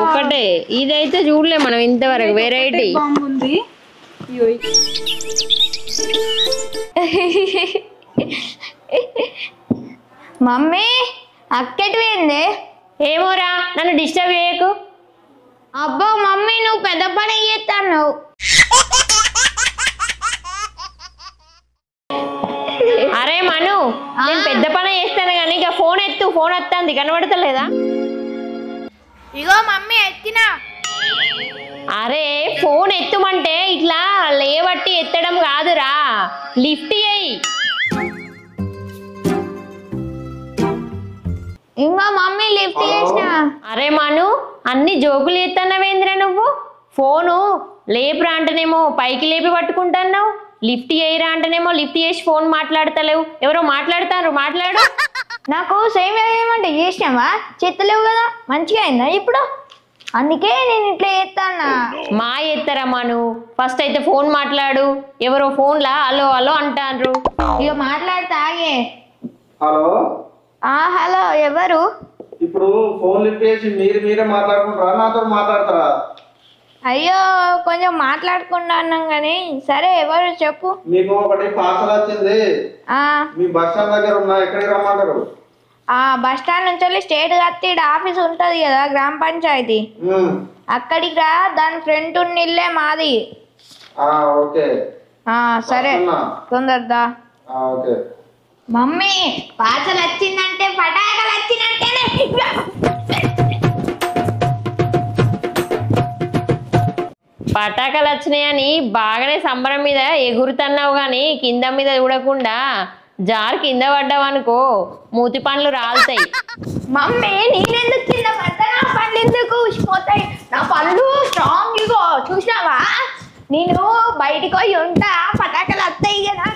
ఒకటే ఇదైతే చూడలే మనం ఇంతవరకు వెరైటీ ఉంది. మమ్మీ అక్కటి పోయింది. ఏమోరా నన్ను డిస్టర్బ్ చేయకు. అబ్బో మమ్మీ నువ్వు పెద్ద పని చేస్తాను. అరే మను నేను పెద్ద పని చేస్తాను కానీ ఇక ఫోన్ ఎత్తు. ఫోన్ వస్తుంది కనబడతలేదా? ఇగో మమ్మీ ఎత్తినా. అరే ఫోన్ ఎత్తుమంటే ఇట్లా లేవట్టి ఎత్తడం కాదురా, లిఫ్ట్ చేయి. ఇంకా మమ్మీ లిఫ్ట్ చేసిన. అరే మను అన్ని జోకులు ఎత్తన్నావేంద్రా నువ్వు? ఫోను లేపురా అంటేనేమో పైకి లేపి పట్టుకుంటున్నావు, లిఫ్ట్ చేయరా అంటేనేమో లిఫ్ట్ చేసి ఫోన్ మాట్లాడతలేవు. ఎవరో మాట్లాడతారు, మాట్లాడు. నాకు సేమ్ ఏమంటే చేసినావా? చెత్తలేవు కదా, మంచిగా అయిందా ఇప్పుడు? అందుకే నేను ఇట్లా చేస్తానా. మా ఎత్తరా మను, ఫస్ట్ అయితే ఫోన్ మాట్లాడు. ఎవరో ఫోన్లా హలో హలో అంటారు. ఇక మాట్లాడితే ఆగే. హలో హలో ఎవరు? ఇప్పుడు ఫోన్ లిఫ్ట్ చేసి మీరే మాట్లాడుకుంటారా, నాతో మాట్లాడతారా? అయ్యో కొంచెం మాట్లాడుకుంటా అన్నాం కానీ సరే ఎవరు చెప్పు. మీకు ఒకటి పార్సల్ వచ్చింది. మీ బస్ స్టాండ్ దగ్గర ఉన్నా, ఎక్కడికి రమ్మంటారు? బస్ స్టాండ్ నుంచి వెళ్ళి స్టేట్ కత్తి ఆఫీస్ ఉంటది కదా గ్రామ పంచాయతీ, అక్కడికి రా. దాని ఫ్రంట్ ఉన్న ఇల్లే మాది. ఓకే సరే తొందరదా. ఓకే మమ్మీ పార్సల్ వచ్చిందంటే పటాకలు వచ్చినట్టేనే. పటాకాలు వచ్చినాయని బాగానే సంబరం మీద ఎగురుతున్నావు కానీ కింద మీద చూడకుండా జార్ కింద పడ్డావనుకో మూతి పండ్లు రాలుతాయి. మమ్మీ నేనెందుకు కింద పడతా? నా పండ్లు ఎందుకు ఊసిపోతాయి? నా పళ్ళు స్ట్రాంగ్ ఇగో చూసినావా? నేను బయటికి పోయి ఉంటా, పటాకలు వస్తాయి కదా.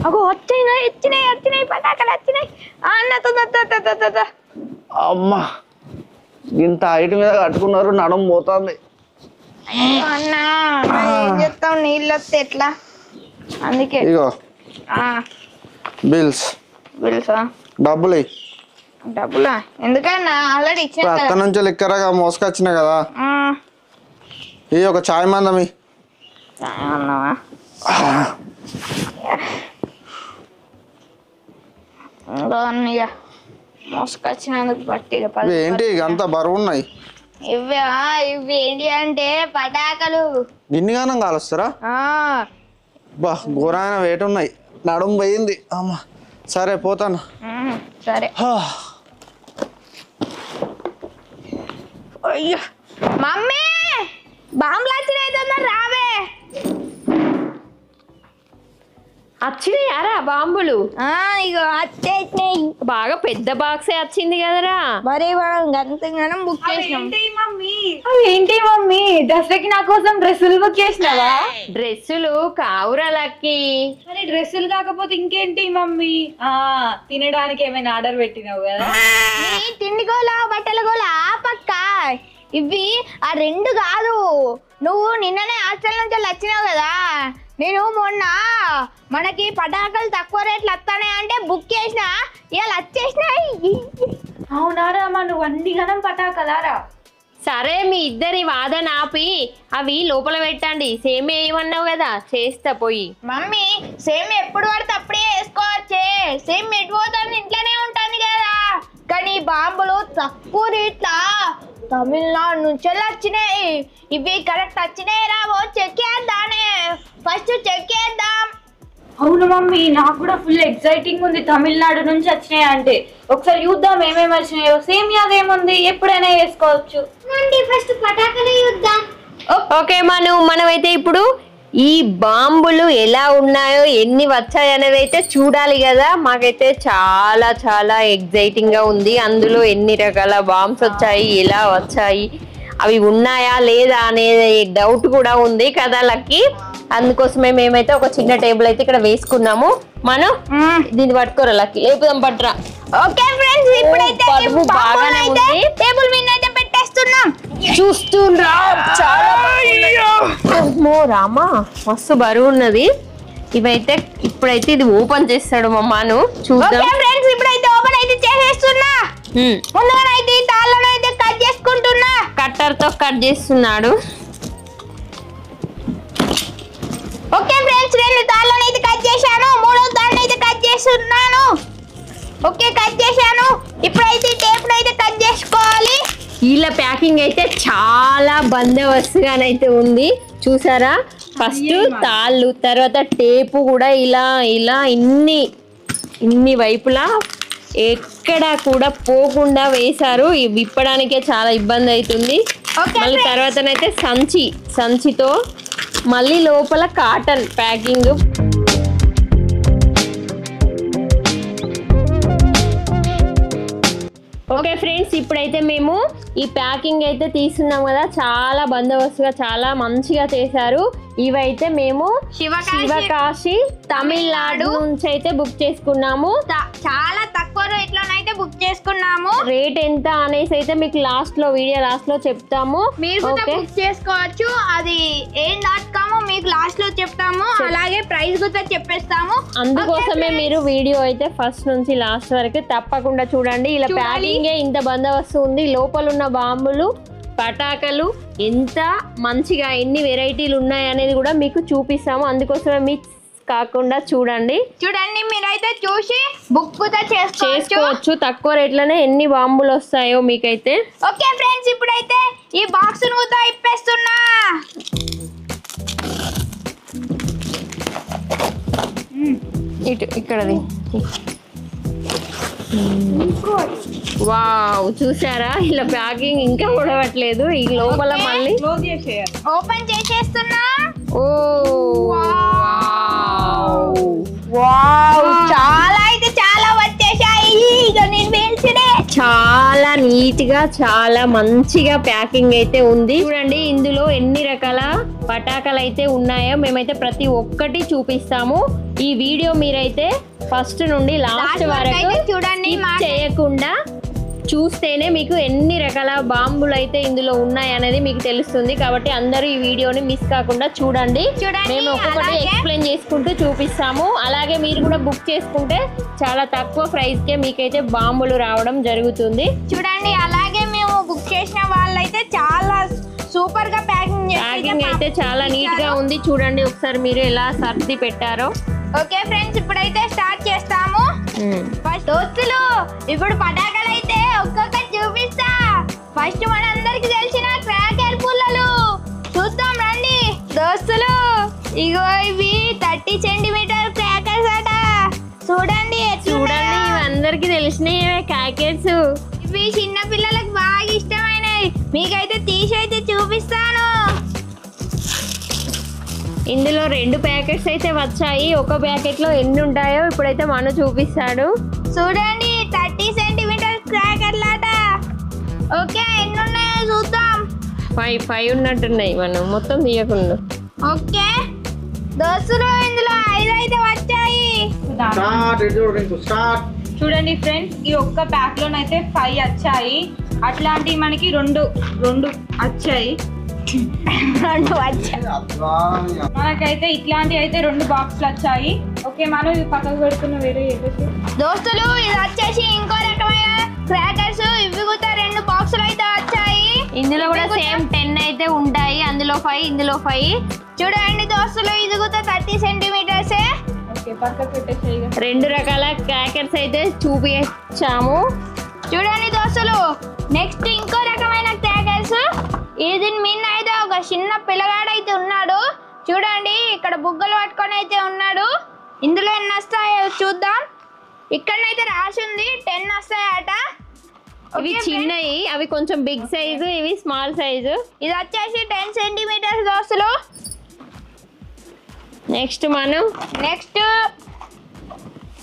అగో వచ్చినాయి వచ్చినాయి వచ్చినాయి పటాకలు వచ్చినాయి. అన్న అమ్మా ఇంత హైట్ మీద కట్టుకున్నారు, నడుము పోతుంది. అన్నా ఏం చెప్తావు, నీళ్ళు వస్తే ఎట్లా? అందుకే ఇగో బిల్స్. బిల్సా? డబ్బులు డబ్బులా ఎందుకన్నా? ఆల్రెడీ ఇచ్చిన అక్కడ నుంచి లెక్కరగా మోసుకొచ్చినాయి కదా. ఇది ఒక చాయ్ మందమి. అన్నావా? ఇక మోసుకొచ్చినందుకు బట్టి ఏంటి అంత బరువు ఉన్నాయి? ఇవి ఏంటి అంటే పటాకలు. గిన్నిగానం కాలుస్తారా? బా ఘోరాన వేటు ఉన్నాయి, నడుము పోయింది. అమ్మా సరే పోతాను. సరే. అయ్యో మమ్మీ బాంబులు వచ్చినాయి, రావే. వచ్చినాయారా బాంబులు? ఇగో వచ్చేసినాయి. బాగా పెద్ద బాక్సే వచ్చింది కదరా. మరి మనం గంతగానం బుక్ చేసినాం. ఏంటి మమ్మీ దసరాకి నా కోసం డ్రెస్సులు బుక్ చేసినావా? డ్రెస్సులు కావురా లక్కీ. మరి డ్రెస్సులు కాకపోతే ఇంకేంటి మమ్మీ? తినడానికి ఏమైనా ఆర్డర్ పెట్టినావు కదా? తిండి గోలా బట్టల గోలా పక్క. ఇవి ఆ రెండు కాదు, నువ్వు నిన్ననే హాస్టల్ నుంచి వచ్చినావు కదా. నేను మొన్న మనకి పటాకులు తక్కువ రేట్లు వస్తానే అంటే బుక్ చేసిన, ఇవాళ వచ్చేసినాయి. అవునారా నువ్వు అన్ని గణం పటాకలారా? సరే మీ ఇద్దరి వాదన ఆపి అవి లోపల పెట్టండి. సేమ్ ఏమన్నావు కదా చేస్తా పోయి. మమ్మీ సేమ్ ఎప్పుడు పడితే అప్పుడే వేసుకోవచ్చే. సేమ్ ఎటు పోతాను ఇంట్లోనే ఉంటాను కదా. కానీ బాంబులు తక్కువ రేట్లా తమిళనాడు నుంచి వచ్చినాయి. ఇవి కరెక్ట్ వచ్చినాయి రావో చెక్ చేద్దానే. ఫస్ట్ చెక్ చేద్దాం. అవును మమ్మీ నాకు కూడా ఫుల్ ఎక్సైటింగ్ ఉంది తమిళనాడు నుంచి వచ్చినాయి అంటే. ఒకసారి చూద్దాం ఏమేమి వచ్చినాయో. సేమ్ యాదేముంది ఎప్పుడైనా వేసుకోవచ్చు. ఫస్ట్ పటాకులు చూద్దాం. ఓకే మనమైతే ఇప్పుడు ఈ బాంబులు ఎలా ఉన్నాయో ఎన్ని వచ్చాయి అనేది అయితే చూడాలి కదా. మాకైతే చాలా చాలా ఎగ్జైటింగ్ గా ఉంది. అందులో ఎన్ని రకాల బాంబ్స్ వచ్చాయి, ఎలా వచ్చాయి, అవి ఉన్నాయా లేదా అనే డౌట్ కూడా ఉంది కదా లక్కీ. అందుకోసమే మేమైతే ఒక చిన్న టేబుల్ అయితే ఇక్కడ వేసుకున్నాము. మనం దీన్ని పట్టుకోరా లక్కీ, లేపుదాం పట్రా. ఓకే ఫ్రెండ్స్ ఇప్పుడైతే బాగానే ఉంది. టేబుల్ మీద అయితే పెట్టేస్తున్నాం. చూస్తుండ్రా చాలా రామా మస్తు బరువు ఉన్నది. ఇవైతే ఇప్పుడైతే ఇది ఓపెన్ చేస్తాడు మా మాను, చూద్దాం. ఓకే ఫ్రెండ్స్, ఇప్పుడైతే ఓపెన్ అయితే చేసేస్తున్నా. ముందుగా అయితే ఈ తాళ్ళను అయితే కట్ చేసుకుంటున్నా. కట్టర్ తో కట్ చేస్తున్నాడు. ఓకే ఫ్రెండ్స్, 2 తాళ్ళను అయితే కట్ చేశాను. 3వ తాళ్ళను అయితే కట్ చేస్తున్నాను. ఓకే, కట్ చేశాను. ఇప్పుడైతే టేప్ అయితే కట్ చేసుకోవాలి. వీళ్ళ ప్యాకింగ్ అయితే చాలా బందోబస్తుగానైతే ఉంది, చూసారా? ఫస్ట్ తాళ్ళు, తర్వాత టేపు కూడా ఇలా ఇలా ఇన్ని వైపులా ఎక్కడ కూడా పోకుండా వేశారు. విప్పడానికే చాలా ఇబ్బంది అవుతుంది. మళ్ళీ తర్వాతనైతే సంచితో మళ్ళీ లోపల కాటన్ ప్యాకింగ్. ఓకే ఫ్రెండ్స్, ఇప్పుడైతే మేము ఈ ప్యాకింగ్ అయితే తీస్తున్నాం కదా, చాలా బందోబస్తుగా చాలా మంచిగా చేశారు. ఇవైతే మేము శివకాశి తమిళనాడు నుంచి అయితే బుక్ చేసుకున్నాము. చాలా తక్కువ రేట్ లోనైతే బుక్ చేసుకున్నాము. రేట్ ఎంత అనేసి అయితే మీకు వీడియో లాస్ట్ లో చెప్తాము. మీరు కూడా బుక్ చేసుకోవచ్చు. అది AIM.com మీకు లాస్ట్ లో చెప్తాము. అలాగే ప్రైస్ కూడా చెప్పేస్తాము. అందుకోసమే మీరు వీడియో అయితే ఫస్ట్ నుంచి లాస్ట్ వరకు తప్పకుండా చూడండి. ఇలా ప్యాకింగ్ ఇంత బందోబస్తు ఉంది. లోపల ఉన్న బాంబులు, పటాకలు ఎంత మంచిగా ఎన్ని వెరైటీలు ఉన్నాయి అనేది కూడా మీకు చూపిస్తాము. అందుకోసమే మిస్ కాకుండా చూడండి. మీరైతే చూసి బుక్ కూడా చేసుకోవచ్చు. తక్కువ రేట్లోనే ఎన్ని బాంబులు వస్తాయో మీకైతే. ఓకే ఫ్రెండ్స్, ఇప్పుడైతే ఈ బాక్స్ ను కూడా ఇప్పేస్తున్నా. ఇక్కడది. వావ్, చూసారా? ఇలా ప్యాకింగ్ ఇంకా ఉడవట్లేదు. ఈ లోపల మళ్ళీ ఓపెన్ చేసేస్తున్నా. ఓ వావ్, చాలా అయితే చాలా వచ్చేసాయి. ఇక నేను వేల్చినే చాలా నీట్ గా చాలా మంచిగా ప్యాకింగ్ అయితే ఉంది. చూడండి ఇందులో ఎన్ని రకాల పటాకాలు అయితే ఉన్నాయో మేమైతే ప్రతి ఒక్కటి చూపిస్తాము. ఈ వీడియో మీరైతే ఫస్ట్ నుండి లాస్ట్ వరకు చూడండి, చేయకుండా చూస్తేనే మీకు ఎన్ని రకాల బాంబులు అయితే ఇందులో ఉన్నాయి అనేది మీకు తెలుస్తుంది. కాబట్టి అందరూ ఈ వీడియోని మిస్ కాకుండా చూడండి. మేము ఒక్కొక్కటి ఎక్స్ప్లెయిన్ చేసుకుంటూ చూపిస్తాము. అలాగే మీరు కూడా బుక్ చేసుకుంటే చాలా తక్కువ ప్రైస్ కే మీకైతే బాంబులు రావడం జరుగుతుంది. చూడండి, అలాగే మేము బుక్ చేసిన వాళ్ళైతే చాలా సూపర్ గా ప్యాకింగ్ అయితే చాలా నీట్ గా ఉంది. చూడండి ఒకసారి మీరు ఎలా సర్ది పెట్టారో. ఓకే ఫ్రెండ్స్, ఇప్పుడైతే స్టార్ట్ చేస్తాము. ఫస్ట్ దోస్తులు, ఇప్పుడు పటాకాలు అయితే ఒక్కొక్కటి చూపిస్తా. ఫస్ట్ మనందరికి తెలిసిన క్రాకర్ పుల్లలు చూద్దాం రండి దోస్తులు. ఇగో ఇవి 30 సెంటీమీటర్ క్రాకర్స్ అట. చూడండి ఇవి అందరికి తెలిసినవే క్రాకర్స్. ఇవి చిన్న పిల్లలకు బాగా ఇష్టమైనవి. మీకైతే తీసి అయితే చూపిస్తాను. ఇందులో 2 ప్యాకెట్స్ అయితే వచ్చాయి. ఒక ప్యాకెట్ లో ఎన్ని ఉంటాయో ఇప్పుడైతే మనం చూపిస్తాడు. చూడండి 30 సెంటీమీటర్ క్రాకర్ లాట. ఓకే, ఎన్ని ఉన్నాయో చూద్దాం. 5 ఉన్నట్టున్నాయి, మనం మొత్తం తీయకుండా. ఓకే దోస్తులు, ఇందులో 5 అయితే వచ్చాయి. చూడండి ఫ్రెండ్స్, ఈ ఒక్క ప్యాక్ లోనైతే 5 వచ్చాయి. అట్లాంటివి మనకి రెండు వచ్చాయి. మనకైతే ఇట్లాంటి అయితే 2 బాక్సులు వచ్చాయి. ఓకే, మనం ఇవి పక్కకు పెడుతున్న వేరే దోస్తులు, ఇది వచ్చేసి ఇంకో రకమైన క్రాకర్స్. ఇవి కూడా 2 బాక్సులు అయితే వచ్చాయి. ఇందులో కూడా సేమ్ 10 అయితే ఉంటాయి. అందులో 5, ఇందులో 5. చూడండి దోస్తులు, ఇది కూడా 30 సెంటీమీటర్స్. ఓకే, పక్కకు పెట్టేసి 2 రకాల క్రాకర్స్ అయితే చూపించాము. చూడండి దోస్తులు, నెక్స్ట్ ఇంకో రకమైన క్రాకర్స్. ఇది మిన్ అయితే ఒక చిన్న పిల్లగాడైతే ఉన్నాడు. చూడండి ఇక్కడ బుగ్గలు పట్టుకొని అయితే ఉన్నాడు. ఇందులో ఎన్ని వస్తాయో చూద్దాం. ఇక్కడనైతే రాసి ఉంది 10 వస్తాయట. ఇవి చిన్నవి, అవి కొంచెం బిగ్ సైజు, ఇవి స్మాల్ సైజు. ఇది వచ్చేసి 10 సెంటీమీటర్స్ దోస్తులు. నెక్స్ట్ మనం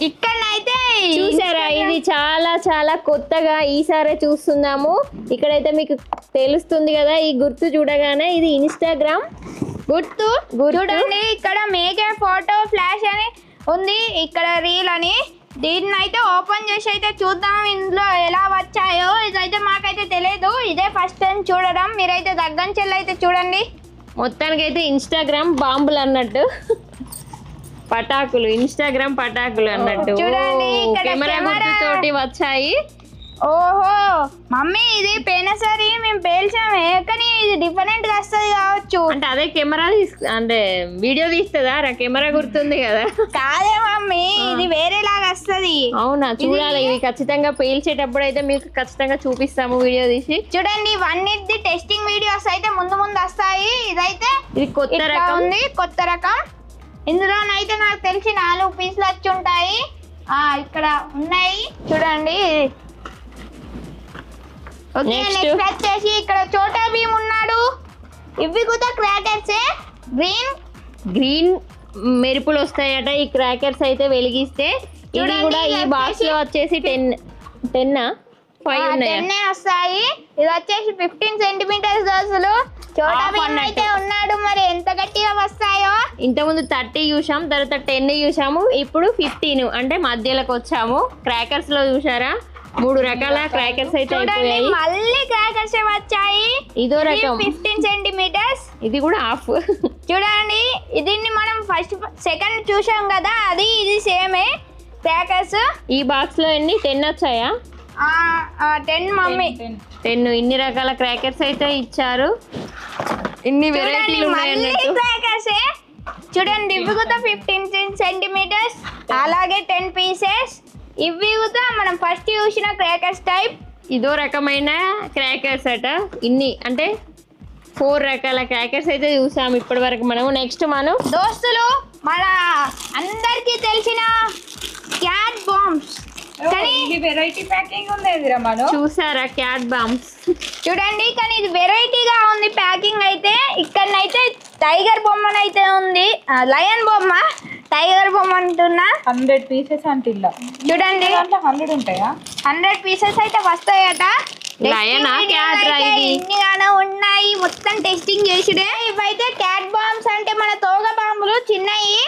ఇక్కడనైతే చూసారా, ఇది చాలా చాలా కొత్తగా ఈసారి చూస్తున్నాము. ఇక్కడైతే మీకు తెలుస్తుంది కదా, ఈ గుర్తు చూడగానే ఇది ఇన్స్టాగ్రామ్ గుర్తు. చూడండి ఇక్కడ మేక్ ఏ ఫోటో ఫ్లాష్ అని ఉంది, ఇక్కడ రీల్ అని. దీన్ని అయితే ఓపెన్ చేసి అయితే చూద్దాం ఇందులో ఎలా వచ్చాయో. ఇదైతే మాకైతే తెలియదు, ఇదే ఫస్ట్ టైం చూడడం. మీరైతే దగ్గంచెల్లి అయితే చూడండి. మొత్తానికి అయితే ఇన్స్టాగ్రామ్ బాంబులు అన్నట్టు. పటాకులు ఇన్స్టాగ్రామ్ పటాకులు అన్నట్టు చూడండి, ఇక్కడ కెమెరా కెమెరా. తోటి వచ్చాయి. ఓహో మమ్మీ ఇది పోయినసారి మేము పేల్చామే కానీ ఇది డిఫరెంట్ గా వస్తుంది కావచ్చు. అంటే అదే కెమెరా అంటే వీడియో తీస్తుందా కెమెరా గుర్తుంది కదా. కాదే మమ్మీ ఇది వేరేలాగా వస్తుంది. అవునా చూడాలి ఇది ఖచ్చితంగా పేల్చేటప్పుడు అయితే మీకు ఖచ్చితంగా చూపిస్తాము వీడియో తీసి. చూడండి ఇవన్నీ టెస్టింగ్ వీడియోస్ అయితే ముందు వస్తాయి. ఇదైతే ఇది కొత్త ఇట్లా రకం ఉంది, కొత్త రకం. ఇందులోనైతే నాకు తెలిసి 4 పీసులు వచ్చి ఉంటాయి. ఇక్కడ ఉన్నాయి చూడండి. Okay Next. నెక్స్ట్ వచ్చేసి ఇక్కడ చోటా భీమ్ ఉన్నాడు. ఇవి కూడా క్రాకర్స్ గ్రీన్ మెరుపులు వస్తాయట ఈ క్రాకర్స్ అయితే వెలిగిస్తే. ఇది చూడండి, కూడా ఈ ఇది బాక్స్ లో వచ్చేసి 10 5 ఉన్నాయా? 10 వస్తాయి. ఇది వచ్చేసి 15 సెంటీమీటర్స్ దోసులు. చోటా Half భీమ్ అన్నట్టు. అయితే ఉన్నాడు. మరి ఎంత గట్టిగా వస్తాయో. ఇంతకుముందు 30 చూసాం, తర్వాత 10 చూసాము, ఇప్పుడు 15 అంటే మధ్యలోకి వచ్చాము. క్రాకర్స్ లో చూసారా 3 రకాల క్రాకర్స్ అయితే చూడండి అయిపోయాయి. మళ్ళీ క్రాకర్స్ వచ్చాయి. ఇదో రకం 15 సెంటీమీటర్స్. ఇది కూడా హాఫ్. చూడండి దీన్ని మనం సెకండ్ చూసాం కదా, అది ఇది సేమే క్రాకర్స్. ఈ బాక్స్ లో ఎన్ని 10 వచ్చాయా? 10 మమ్మీ. 10 ఇన్ని రకాల క్రాకర్స్ అయితే ఇచ్చారు. ఇన్ని వెరైటీలు ఉన్నాయన్నట్టు. క్రాకర్స్ చూడండి ఇవి కూడా 15 సెంటీమీటర్స్, అలాగే 10 పీసెస్. ఇవి కూడా మనం ఫస్ట్ చూసిన క్రాకర్స్ టైప్. ఇదో రకమైన క్రాకర్స్ అట. ఇన్ని అంటే 4 రకాల క్రాకర్స్ అయితే చూసాము ఇప్పటి వరకు మనము. నెక్స్ట్ మనం దోస్తులు మన అందరికీ తెలిసిన క్యాట్ బాంబ్స్. కానీ ఇది వెరైటీ ప్యాకింగ్ ఉంది మనం. చూసారా క్యాట్ బాంబ్స్. చూడండి కానీ ఇది వెరైటీగా ఉంది ప్యాకింగ్ అయితే. ఇక్కడనైతే టైగర్ బొమ్మనైతే ఉంది, లయన్ బొమ్మ, టైగర్ బొమ్మ అంటున్నా. 100 పీసెస్ అంటే ఇలా చూడండి దాంట్లో 100 ఉంటాయా? 100 పీసెస్ అయితే వస్తాయట. లయనా క్యాట్ రా ఇది? ఇన్నిగానో ఉన్నాయి, మొత్తం టెస్టింగ్ చేసిడే. ఇవైతే క్యాట్ బాంబ్స్ అంటే మన తోగ బాంబులు చిన్నవి.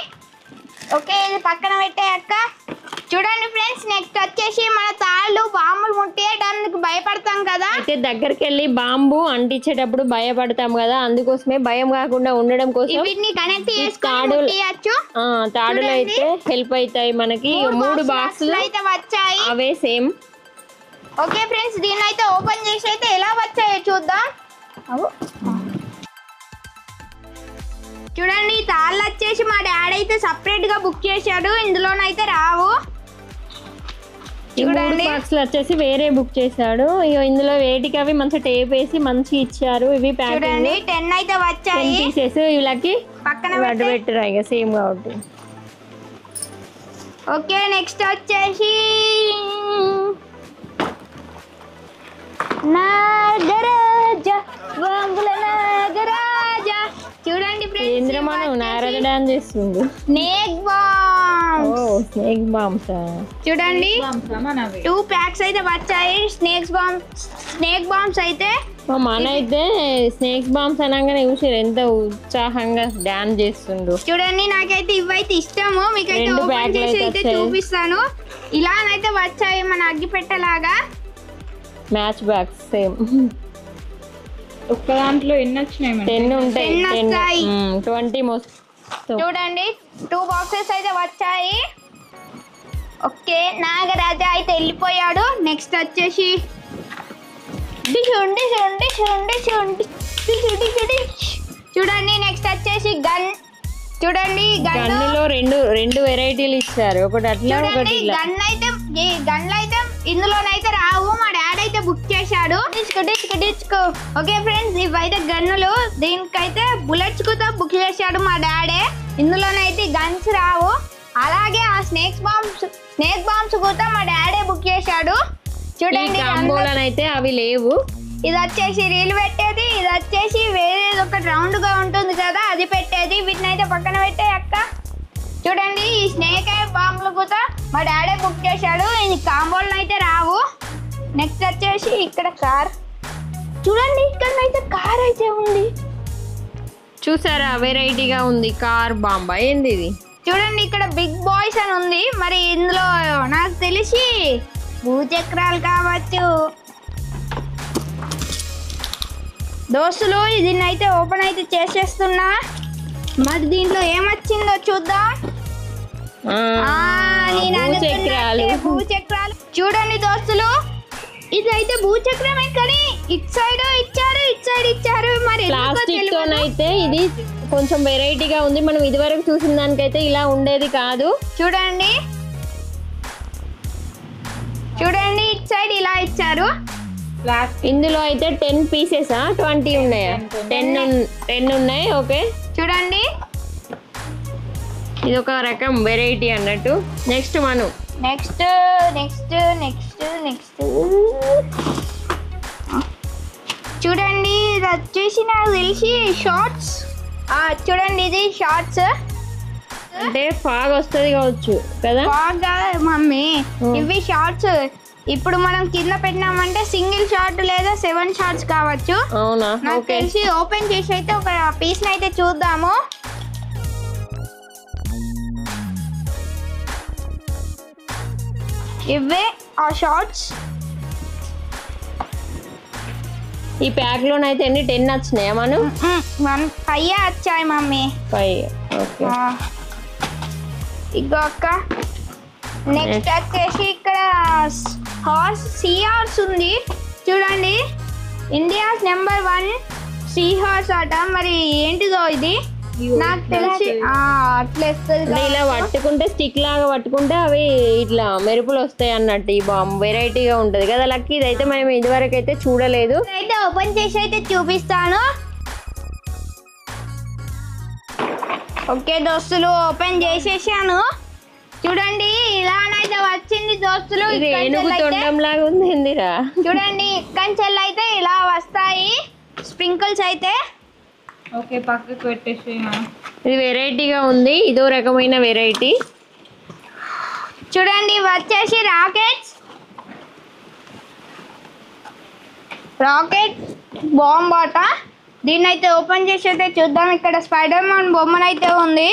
ఓకే ఇది పక్కన పెట్టే అక్క. చూడండి ఫ్రెండ్స్ నెక్స్ట్ వచ్చేసి మన తాళ్ళు బాంబులు ముట్టేయడానికి భయపడతాం కదా. అయితే దగ్గరికి వెళ్ళి బాంబు అంటించేటప్పుడు భయపడతాం కదా, అందుకోసమే భయం కాకుండా ఉండడం కోసం వీటిని కనెక్ట్ చేసుకొని తాడు- ముట్టియచ్చు. తాడులు అయితే హెల్ప్ అవుతాయి మనకి. 3 బాక్సులు అయితే వచ్చాయి. అవే సేమ్. ఓకే ఫ్రెండ్స్ దీన్ని అయితే ఓపెన్ చేసి అయితే ఎలా వచ్చాయో చూద్దాం. చూడండి తాళ్ళు వచ్చేసి మా డాడీ అయితే సపరేట్ గా బుక్ చేశాడు, ఇందులోనైతే రావు. ఈ 3 చూడండి. బాక్సులు వచ్చేసి వేరే బుక్ చేశాడు. ఇగో ఇందులో వేటికి అవి మంచిగా టేప్ వేసి మంచి ఇచ్చారు. ఇవి ప్యాకింగ్ చూడండి 10 అయితే 10 వచ్చాయి. పీసెస్. వీళ్ళకి పక్కన అడ్డు పెట్టే. పెట్టరా ఇక సేమ్ కాబట్టి. ఓకే నెక్స్ట్ వచ్చేసి నాగరాజ బాంబుల నాగరాజ. చూడండి ఏంద్ర మనం నారద డాన్స్ చేస్తుంది. Snake bomb. Oh snake bombs. చూడండి మనవి 2 ప్యాక్స్ అయితే వచ్చాయి. స్నేక్ బాంబ్స్ అయితే మన అయితే స్నేక్ బాంబ్స్ అనగానే చూసారు ఎంత ఉత్సాహంగా డాన్స్ చేస్తుండు. చూడండి నాకైతే ఇవైతే ఇష్టము. మీకైతే 2 ఓపెన్ ప్యాక్లు చేసి అయితే అయితే వచ్చాయి. చూపిస్తాను. ఇలానైతే వచ్చాయి మన అగ్గిపెట్టలాగా. Match box same. ఒక్క దాంట్లో ఎన్ని వచ్చినాయి మేడం? 10 ఉంటాయి. 10 వస్తాయి. 20 మొత్తం. చూడండి 2 బాక్సెస్ అయితే వచ్చాయి. ఓకే నాగరాజా అయితే వెళ్ళిపోయాడు. నెక్స్ట్ వచ్చేసి చూడండి నెక్స్ట్ వచ్చేసి గన్. చూడండి గన్నులో రెండు వెరైటీలు ఇచ్చారు, ఒకటి అట్లా ఒకటి చూడండి ఇలా. గన్లు అయితే ఇందులోనైతే రావు. మా డాడీ అయితే బుక్ చేశాడు. ఓకే ఫ్రెండ్స్ ఇవైతే గన్నులు. దీనికైతే బుల్లెట్స్ కూడా బుక్ చేశాడు మా డాడీ. ఇందులోనైతే గన్స్ రావు. అలాగే ఆ స్నేక్ బాంబ్స్ కూడా మా డాడీ బుక్ చేశాడు. చూడండి కాంబోలనైతే అవి లేవు. ఇది వచ్చేసి రీల్ పెట్టేది, ఇది వచ్చేసి వేరే ఒక రౌండ్ గా ఉంటుంది కదా అది పెట్టేది. వీటిని అయితే పక్కన పెట్టే అక్క. చూడండి ఈ స్నేక్ బాంబులు కూడా మా డాడీ బుక్ చేశాడు. ఇది కాంబోలు అయితే రావు. నెక్స్ట్ వచ్చేసి ఇక్కడ కార్. చూడండి ఇక్కడ అయితే కార్ అయితే ఉంది. చూసారా వెరైటీగా ఉంది. కార్ బాంబా ఏంది ఇది? చూడండి ఇక్కడ బిగ్ బాయ్స్ అని ఉంది. మరి ఇందులో నాకు తెలిసి భూచక్రాలు కావచ్చు. దోస్తులు దీన్ని అయితే ఓపెన్ అయితే చేసేస్తున్నా. మరి దీంట్లో ఏమొచ్చిందో చూద్దాం. భూచక్రాలు. భూచక్రాలు చూడండి దోస్తులు, ఇదైతే భూచక్రమే కానీ ఇటు సైడ్ ఇచ్చారు మరి ప్లాస్టిక్ తోనైతే ఇది కొంచెం వెరైటీగా ఉంది. మనం ఇదివరకు చూసిన దానికైతే ఇలా ఉండేది కాదు. చూడండి ఇటు సైడ్ ఇలా ఇచ్చారు. ఇందులో అయితే 10 పీసెసా 20 ఉన్నాయా? 10 ఉన్నాయి. ఓకే చూడండి ఇది ఒక రకం వెరైటీ అన్నట్టు. నెక్స్ట్ మనం నెక్స్ట్ చూడండి, ఇది వచ్చేసి నాకు తెలిసి షార్ట్స్. చూడండి ఇది షార్ట్స్ అంటే ఫాగ్ వస్తుంది కావచ్చు కదా? బాగా మమ్మీ ఇవి షార్ట్స్. ఇప్పుడు మనం కింద పెట్టినామంటే సింగిల్ షార్ట్ లేదా 7 షార్ట్స్ కావచ్చు. అవునా? నాకు తెలిసి ఓపెన్ చేసి అయితే ఒక పీస్ అయితే చూద్దాము. ఇవే ఆ షార్ట్స్. ఈ ప్యాక్ లోనైతే ఎన్ని 10 వచ్చినాయా? మనం 5 వచ్చాయి మమ్మీ. 5. ఓకే ఇగో అక్క. నెక్స్ట్ వచ్చేసి ఇక్కడ సీ హార్స్ ఉంది చూడండి. ఇండియాస్ నెంబర్ 1 సీ హార్స్ అట. మరి ఏంటిదో ఇది నాకు తెలిసి అట్లా వస్తుంది. ఇలా పట్టుకుంటే స్టిక్ లాగా పట్టుకుంటే అవి ఇట్లా మెరుపులు వస్తాయి అన్నట్టు. ఈ బాంబు వెరైటీగా ఉంటది కదా లక్కీ. ఇదైతే మనం ఇదివరకు అయితే చూడలేదు. అయితే ఓపెన్ చేసి అయితే చూపిస్తాను. ఓకే దోస్తులు, ఓపెన్ చేసేసాను. చూడండి ఇలానైతే వచ్చింది దోస్తులు. ఇది ఏనుగు తొండం లాగా ఉంది ఏందిరా? చూడండి ఇక్కడి అయితే ఇలా వస్తాయి స్ప్రింకిల్స్ అయితే. ఓకే పక్కకు పెట్టేసి. ఇది వెరైటీగా ఉంది. ఇదో రకమైన వెరైటీ. చూడండి వచ్చేసి రాకెట్ బాంబ్ అట. దీన్ని అయితే ఓపెన్ చేసి అయితే చూద్దాం. ఇక్కడ స్పైడర్ మ్యాన్ బొమ్మనైతే ఉంది.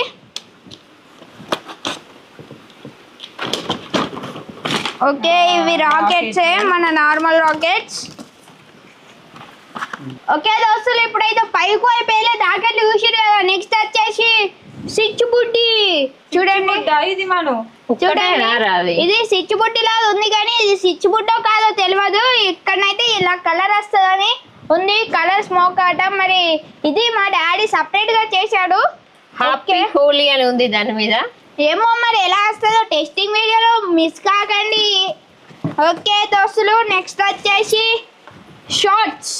ఓకే ఇవి రాకెట్సే, మన నార్మల్ రాకెట్స్. ఓకే దోస్తులు, ఇప్పుడైతే పైకి అయిపోయే రాకెట్లు చూసారు కదా. నెక్స్ట్ వచ్చేసి స్విచ్ బుడ్డి. చూడండి ఇది మనం చూడండి ఇది స్విచ్ బుడ్డి లాగా ఉంది కానీ ఇది స్విచ్ బుడ్డో కాదో తెలియదు. ఇక్కడనైతే ఇలా కలర్ వస్తుందని ఉంది. కలర్ స్మోక్ ఆట. మరి ఇది మా డాడీ సపరేట్ గా చేశాడు. హ్యాపీ హోలీ అని ఉంది దాని మీద. ఏమో మరి ఎలా వస్తుందో టెస్టింగ్ వీడియోలో మిస్ కాకండి. ఓకే దోస్తులు, నెక్స్ట్ వచ్చేసి షార్ట్స్.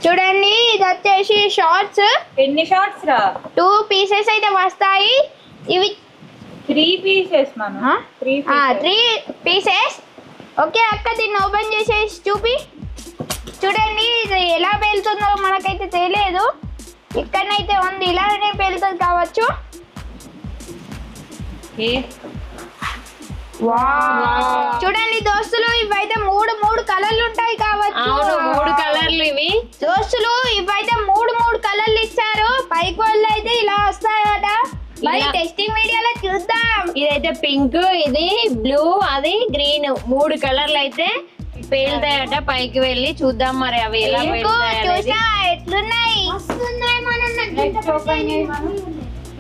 చూడండి ఇది వచ్చేసి షార్ట్స్. ఎన్ని షార్ట్స్ రా? 2 పీసెస్ అయితే వస్తాయి. ఇవి 3 పీసెస్ మనం. 3 పీసెస్. ఓకే అక్క, దీన్ని ఓపెన్ చేసేసి చూపి. చూడండి ఇది ఎలా పేలుతుందో మనకైతే తెలియదు. ఇక్కడనైతే ఉంది, ఇలానే పేలుతుంది కావచ్చు. చూడండి దోస్తులు, ఇవైతే మూడు కలర్లు ఉంటాయి కావచ్చు. 3 కలర్లు ఇవి దోస్తులు. ఇవైతే 3 కలర్లు ఇచ్చారు. పైకి వాళ్ళు అయితే ఇలా వస్తాయట. మరి టెస్టింగ్ వీడియోలో చూద్దాం. ఇదైతే పింక్, ఇది బ్లూ, అది గ్రీన్. 3 కలర్లు అయితే పేలుతాయట. పైకి వెళ్ళి చూద్దాం మరి అవి ఎలా చూసా ఎట్లున్నాయి.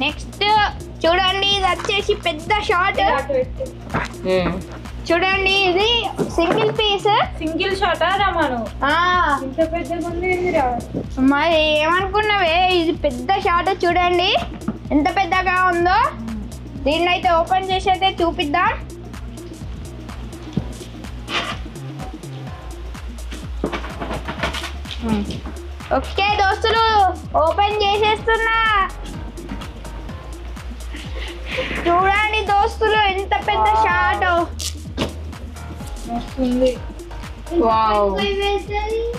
నెక్స్ట్ చూడండి ఇది వచ్చేసి పెద్ద షార్ట్. చూడండి ఇది సింగిల్ షాట్ రామాను. ఇంత పెద్ద మరి ఏమనుకున్నావే, ఇది పెద్ద షార్ట్. చూడండి ఎంత పెద్దగా ఉందో. దీన్ని అయితే ఓపెన్ చేసి అయితే చూపిద్దాం. ఓకే దోస్తులు, ఓపెన్ చేసేస్తున్నా. చూడండి దోస్తులు ఎంత పెద్ద షాట్.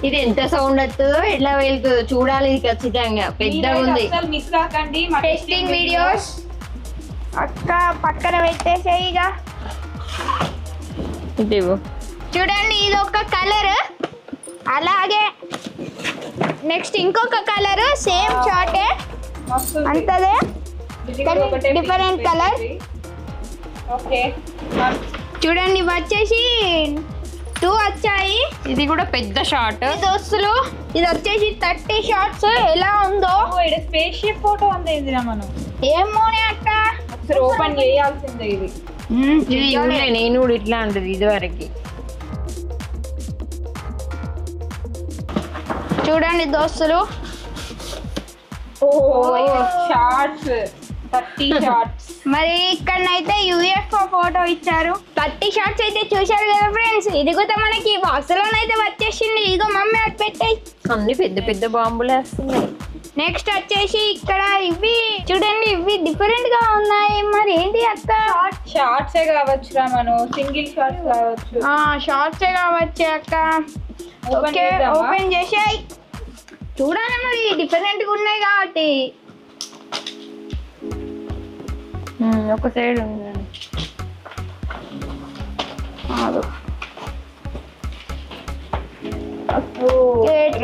ఇది ఎంత సౌండ్ వస్తుందో, ఎట్లా వెళ్తుందో చూడాలి ఖచ్చితంగా. పెద్దగా ఉంది. మిస్ కాకండి మా టెస్టింగ్ వీడియోస్. అక్క పక్కన పెట్టేసేయిగా. చూడండి ఇది ఒక కలర్. అలాగే నెక్స్ట్ ఇంకొక కలర్, సేమ్ షార్టే అంతదే, డిఫరెంట్ కలర్. ఓకే చూడండి వచ్చేసి 2 వచ్చాయి. ఇది కూడా పెద్ద షార్ట్ దోస్తులు. ఇది వచ్చేసి 30 షార్ట్స్. ఎలా ఉందో స్పేస్ షిప్ ఫోటో అందేందిరా మనం. ఏమోనే అక్క. అసలు ఓపెన్ చేయాల్సిందే ఇది. ఇది చూడలే నేను కూడా ఇట్లా అంటది ఇదివరకు. చూడండి దోస్తులు, షార్ట్స్ 30 షార్ట్స్. మరి ఇక్కడనైతే యూఎఫ్ఓ ఫోటో ఇచ్చారు. 30 షార్ట్స్ అయితే చూశారు కదా ఫ్రెండ్స్. ఇది కూడా మనకి బాక్స్ లోనైతే వచ్చేసింది. ఇదిగో మమ్మీ అటు పెట్టాయి. అన్ని పెద్ద పెద్ద బాంబులు వేస్తున్నాయి. నెక్స్ట్ వచ్చేసి ఇక్కడ ఇవి చూడండి, ఇవి డిఫరెంట్ గా ఉన్నాయి. మరి ఏంటి అక్క? షార్ట్సే కావచ్చురా, మనం సింగిల్ షార్ట్స్ కావచ్చు. షార్ట్సే కావచ్చు అక్క. ఓకే ఓపెన్ చేసాయి. చూడాలి మరి డిఫరెంట్ గా ఉన్నాయి కాబట్టి. ఒక సైడ్ ఉంది.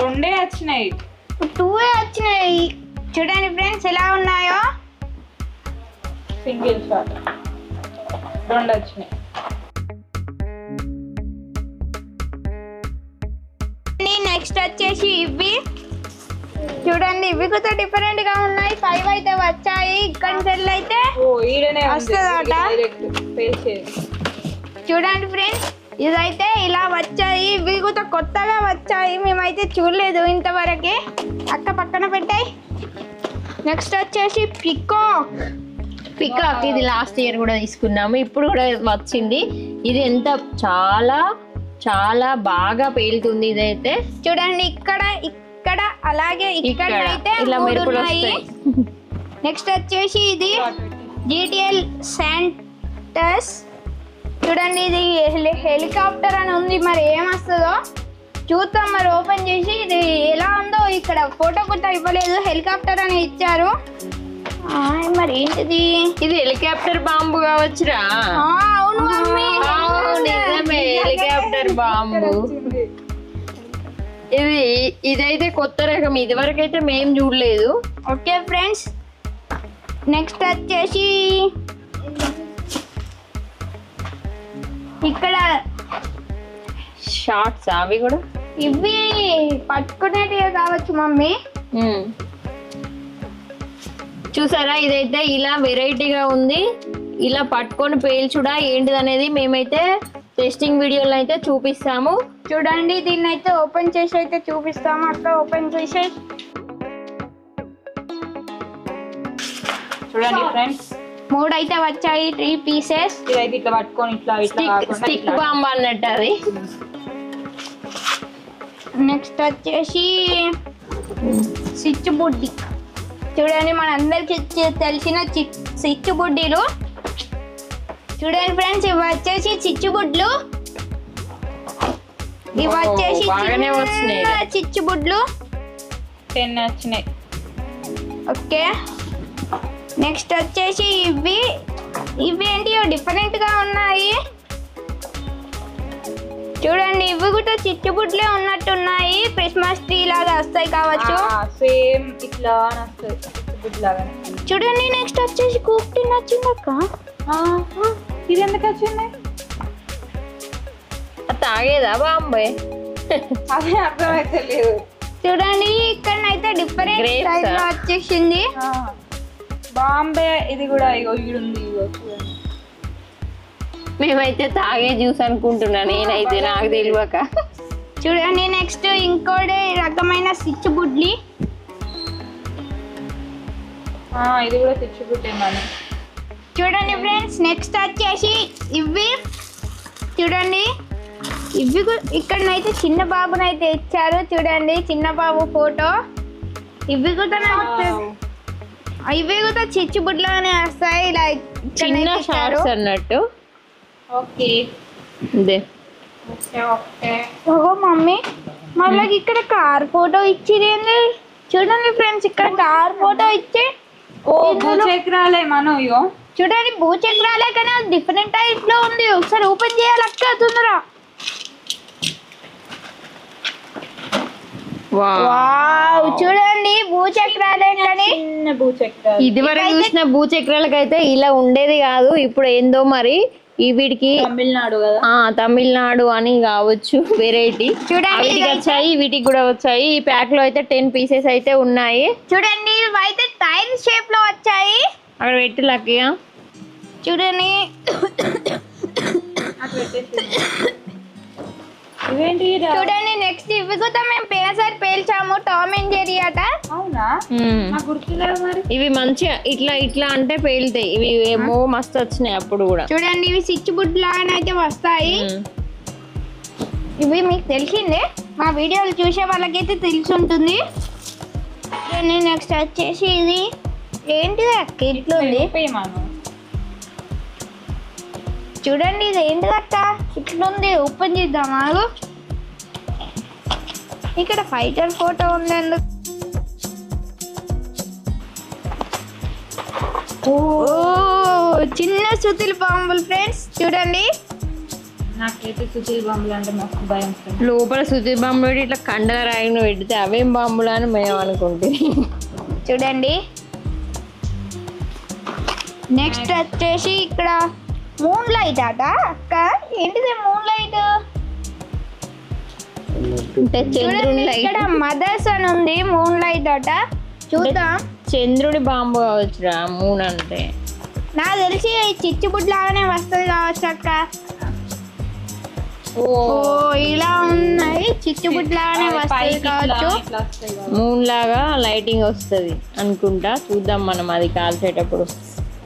రెండే వచ్చినాయి, 2 వచ్చినాయి. చూడండి ఫ్రెండ్స్ ఎలా ఉన్నాయో. సింగిల్ షార్ట్ 2 వచ్చినాయి. నెక్స్ట్ వచ్చేసి ఇవి చూడండి, ఇవి కూడా డిఫరెంట్ గా ఉన్నాయి. 5 అయితే వచ్చాయి. ఇక్కడ సెల్ అయితే ఈడనే వస్తుందట. డైరెక్ట్ చూడండి ఫ్రెండ్స్, ఇదైతే ఇలా వచ్చాయి. ఇవి కూడా కొత్తగా వచ్చాయి, మేమైతే చూడలేదు ఇంతవరకే. అక్క పక్కన పెట్టాయి. నెక్స్ట్ వచ్చేసి పికాక్. ఇది లాస్ట్ ఇయర్ కూడా తీసుకున్నాము, ఇప్పుడు కూడా వచ్చింది. ఇది ఎంత చాలా చాలా బాగా పేలుతుంది. ఇదైతే చూడండి, ఇక్కడ ఇక్కడ అలాగే ఇక్కడ అయితే ఇలా 3 మెరుపులు ఉన్నాయి. వస్తాయి. నెక్స్ట్ వచ్చేసి ఇది జీటీఎల్ శాంటస్. చూడండి, ఇది హెలికాప్టర్ అని ఉంది. మరి ఏమొస్తుందో చూద్దాం. మరి ఓపెన్ చేసి ఇది ఎలా ఉందో. ఇక్కడ ఫోటో కూడా ఇవ్వలేదు, హెలికాప్టర్ అని ఇచ్చారు. మరి ఏంటిది? ఇది హెలికాప్టర్ బాంబు కావచ్చురా. అవును మమ్మీ, నిజమే హెలికాప్టర్ బాంబు. ఇదైతే కొత్త రకం, ఇది వరకు అయితే మేం చూడలేదు. ఓకే ఫ్రెండ్స్, నెక్స్ట్ వచ్చేసి ఇక్కడ షార్ట్స్ అవి కూడా ఇవి పట్టుకునేటివే కావచ్చు మమ్మీ. చూసారా, ఇదైతే ఇలా వెరైటీగా ఉంది. ఇలా పట్టుకొని పేల్చుడా ఏంటిది అనేది మేమైతే టెస్టింగ్ వీడియోలో అయితే చూపిస్తాము. చూడండి, దీన్ని అయితే ఓపెన్ చేసి అయితే చూపిస్తాము. అక్క ఓపెన్ చేసి చూడండి ఫ్రెండ్స్, 3 అయితే వచ్చాయి. 3 పీసెస్. ఇదైతే ఇట్లా పట్టుకొని ఇట్లా స్టిక్ బాంబ్ అన్నట్టు అది. నెక్స్ట్ వచ్చేసి స్విచ్ బుడ్డి. చూడండి, మనందరికి తెలిసిన స్విచ్ బుడ్డీలు. చూడండి ఫ్రెండ్స్, ఇవి వచ్చేసి చిచ్చుబుడ్లు. ఇవి వచ్చేసి చిచ్చుబుడ్లు 10 వచ్చినాయి. ఓకే, నెక్స్ట్ వచ్చేసి ఇవి ఏంటి డిఫరెంట్ గా ఉన్నాయి. చూడండి, ఇవి కూడా చిచ్చుబుడ్లే ఉన్నట్టున్నాయి. క్రిస్మస్ ట్రీ లాగా వస్తాయి కావచ్చు. సేమ్ ఇట్లా లాగానే. చూడండి, నెక్స్ట్ వచ్చేసి కుక్టీ నచ్చిందక్క. ఇది ఎందుకు వచ్చింది? తాగేదా బాంబే? అదే అర్థమైతే లేదు. చూడండి, ఇక్కడనైతే డిఫరెంట్ సైజ్ లో వచ్చేసింది. బాంబే ఇది కూడా ఇగో ఈడుంది. ఇగో చూడండి, మేమైతే తాగే జ్యూస్ అనుకుంటున్నా నేనైతే, నాకు తెలియక. చూడండి, నెక్స్ట్ ఇంకోటి రకమైన స్విచ్ బుడ్లి. ఇది కూడా తెచ్చిపెట్టే మనం. చూడండి ఫ్రెండ్స్, నెక్స్ట్ వచ్చేసి ఇవి చూడండి, ఇవి ఇక్కడనైతే చిన్న బాబునైతే ఇచ్చారు. చూడండి, చిన్న బాబు ఫోటో. ఇవి కూడా చిచ్చు బుడ్లోనే వస్తాయి. లైక్ చిన్న షార్ట్స్ అన్నట్టు. ఓకే, ఓహో మమ్మీ, మళ్ళీ ఇక్కడ కార్ ఫోటో ఇచ్చిరేంది. చూడండి ఫ్రెండ్స్, ఇక్కడ కార్ ఫోటో ఇచ్చి భూచక్రాలే మనం. ఇగో చూడండి, భూచక్రాలే కానీ అది డిఫరెంట్ టైప్ లో ఉంది. ఒకసారి ఓపెన్ చేయాలి అక్క, తొందరగా. వావ్, చూడండి, భూచక్రాలే కానీ చిన్న భూచక్రాలు. ఇదివరకు చూసిన భూచక్రాలకైతే ఇలా ఉండేది కాదు. ఇప్పుడు ఏందో మరి వీటికి తమిళనాడు కదా, తమిళనాడు అని కావచ్చు వెరైటీ. చూడండి, వీటికి వచ్చాయి, వీటికి కూడా వచ్చాయి. ఈ ప్యాక్ లో అయితే 10 పీసెస్ అయితే ఉన్నాయి. చూడండి, ఇవి అయితే టైర్ షేప్ లో వచ్చాయి. అక్కడ పెట్టి లక్కీగా చూడండి ఇవేంటి చూడండి నెక్స్ట్ ఇవి కూడా మేము పేసారి పేల్చాము టామ్ అండ్ జెర్రీ అట. అవునా నాకు గుర్తులేవు మరి. ఇవి మంచిగా ఇట్లా ఇట్లా అంటే పేలుతాయి. ఇవి ఏమో మస్తు వచ్చినాయి అప్పుడు కూడా. చూడండి ఇవి స్విచ్ బుడ్ లాగానైతే వస్తాయి. ఇవి మీకు తెలిసిందే, మా వీడియోలు చూసే వాళ్ళకైతే తెలిసి ఉంటుంది. నెక్స్ట్ వచ్చేసి ఇది ఏంటిది అక్క ఇట్లుంది, చూడండి ఇది ఏంటిది అక్క ఇట్లుంది. ఓపెన్ చేద్దాం ఆగు. ఇక్కడ ఫైటర్ ఫోటో ఉంది అందుకు. ఓ చిన్న సుతిల్ బాంబులు ఫ్రెండ్స్ చూడండి. నాకైతే సుచిల్ బాంబులు అంటే మస్తు భయం. లోపల సుతి బాంబులు పెట్టి ఇట్లా కండల రాయిన పెడితే అవేం బాంబులు అని మేము అనుకుంటే. చూడండి నెక్స్ట్ వచ్చేసి ఇక్కడ మూన్ లైట్ అట అక్క. ఏంటిది మూన్ లైట్? అంటే చంద్రుని లైట్. ఇక్కడ మదర్స్ అని ఉంది, మూన్ లైట్ అట. చూద్దాం. చంద్రుడి బాంబు కావచ్చురా మూన్ అంటే. నాకు తెలిసి చిచ్చుబుడ్ లాగానే వస్తుంది కావచ్చు అక్క. ఓ ఇలా ఉన్నాయి, చిచ్చుబుడ్ లాగానే వస్తుంది కావచ్చు. మూన్ లాగా లైటింగ్ వస్తుంది అనుకుంటా. చూద్దాం మనం అది కాల్చేటప్పుడు.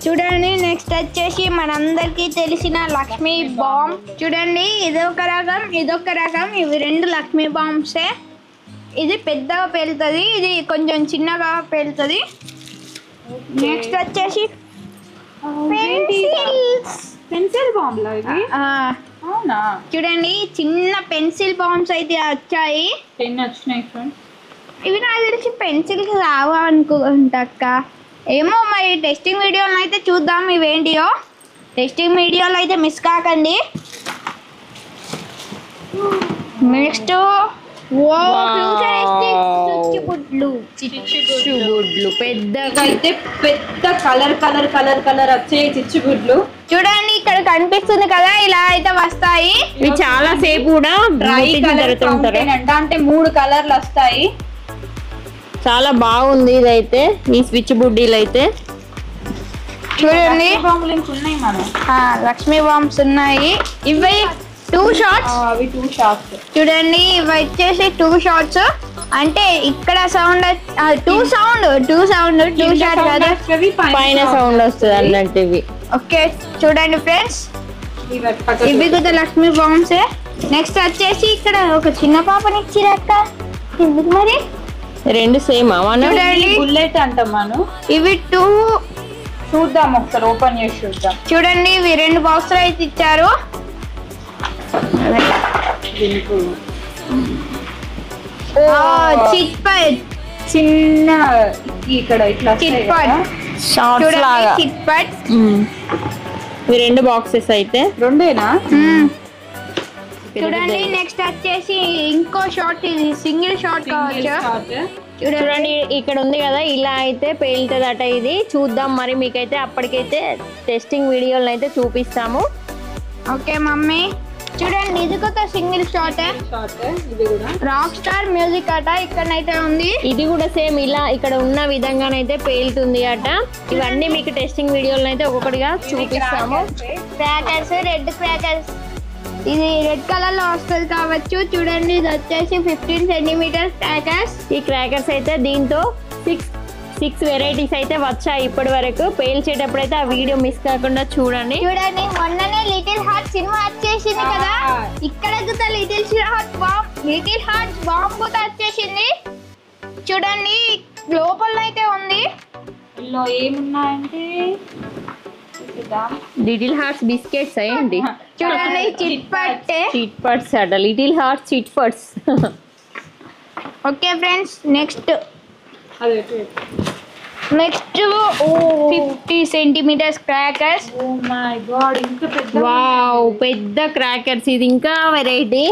చూడండి నెక్స్ట్ వచ్చేసి మనందరికి తెలిసిన లక్ష్మీ బాంబ్. చూడండి ఇదొక రకం ఇదొక రకం. ఇవి రెండు లక్ష్మీ బాంబ్సే. ఇది పెద్దగా పేలుతుంది, ఇది కొంచెం చిన్నగా పేలుతుంది. నెక్స్ట్ వచ్చేసి పెన్సిల్ బాంబులు ఇవి. అవునా చూడండి చిన్న పెన్సిల్ బాంబ్స్ అయితే వచ్చాయి. 10 వచ్చినాయి ఫ్రెండ్స్. ఇవి నాకు తెలిసి పెన్సిల్కి రావా అనుకుంటా అక్క. ఏమో మరి టెస్టింగ్ వీడియోలో అయితే చూద్దాం ఇవేంటియో. టెస్టింగ్ వీడియోలో అయితే మిస్ కాకండి. నెక్స్ట్ చిచ్చుబుడ్లు పెద్దగా అయితే పెద్ద కలర్ కలర్ కలర్ కలర్ వచ్చే చిచ్చుబుడ్లు. చూడండి ఇక్కడ కనిపిస్తుంది కదా, ఇలా అయితే వస్తాయి. ఇవి చాలా సేపు కూడా డ్రై కలర్ అంటే 3 కలర్లు వస్తాయి. చాలా బాగుంది ఇదైతే ఈ స్విచ్ బుడ్డీలు అయితే. చూడండి బాంబులు ఇంకున్నాయి మనం. లక్ష్మీ బాంబ్స్ ఉన్నాయి. ఇవి 2 షాట్స్. అవి 2 షాట్స్. చూడండి ఇవి వచ్చేసి 2 షాట్స్. అంటే ఇక్కడ సౌండ్ 2 షాట్ కదా, పైన సౌండ్ వస్తుంది అన్నట్టు ఇవి. ఓకే చూడండి ఫ్రెండ్స్ ఇవి కూడా లక్ష్మీ బాంబ్సే. నెక్స్ట్ వచ్చేసి ఇక్కడ ఒక చిన్న పాపని ఇచ్చిరక్క. ఎందుకు మరి? రెండు సేమ్ చూడండి బుల్లెట్ అంటాం మనం. ఇవి 2 చూద్దాం ఒకసారి ఓపెన్ చేసి చూద్దాం. చూడండి ఇవి 2 బాక్సులు అయితే ఇచ్చారు. చిట్ పట్ చిన్న ఇక్కడ ఇట్లా చిట్ పట్ షార్ట్స్ లాగా. చిట్ పట్ ఇవి 2 బాక్సెస్ అయితే. రెండేనా? చూడండి నెక్స్ట్ వచ్చేసి ఇంకో షాట్, ఇది సింగిల్ షాట్ కావచ్చు. చూడండి ఇక్కడ ఉంది కదా, ఇలా అయితే పేలుతుందట. ఇది చూద్దాం మరి, మీకైతే అప్పటికైతే టెస్టింగ్ వీడియోలను అయితే చూపిస్తాము. ఓకే మమ్మీ చూడండి ఇది కొత్త సింగిల్ షాట్. ఇది కూడా రాక్ స్టార్ మ్యూజిక్ అట ఇక్కడైతే ఉంది. ఇది కూడా సేమ్ ఇలా ఇక్కడ ఉన్న విధంగానైతే పేలుతుంది అట. ఇవన్నీ మీకు టెస్టింగ్ వీడియోలను అయితే ఒక్కొక్కటిగా చూపిస్తాము. క్రాకర్స్, రెడ్ క్రాకర్స్, ఇది రెడ్ కలర్ లో వస్తుంది కావచ్చు. చూడండి ఇది వచ్చేసి 15 సెంటీమీటర్స్ క్రాకర్స్. ఈ క్రాకర్స్ అయితే దీంతో 6 వెరైటీస్ అయితే వచ్చాయి ఇప్పటి వరకు. పేల్చేటప్పుడు అయితే ఆ వీడియో మిస్ కాకుండా చూడండి. చూడండి మొన్ననే లిటిల్ హార్ట్ సినిమా వచ్చేసింది కదా, ఇక్కడ కూడా లిటిల్ హార్ట్ బాంబ్ కూడా వచ్చేసింది. చూడండి లోపల అయితే ఉంది. ఇందులో ఏమున్నాయంటే లిటిల్ హార్ట్స్ బిస్కెట్స్ అయ్యండి. చూడండి చిట్ పట్స్ అట. లిటిల్ హార్ట్స్ చిట్ పట్స్. ఓకే ఫ్రెండ్స్ నెక్స్ట్ అదే 50 centimetres crackers. Oh my god ఇంకా పెద్ద. వావ్ పెద్ద క్రాకర్స్. ఇది ఇంకా వెరైటీ.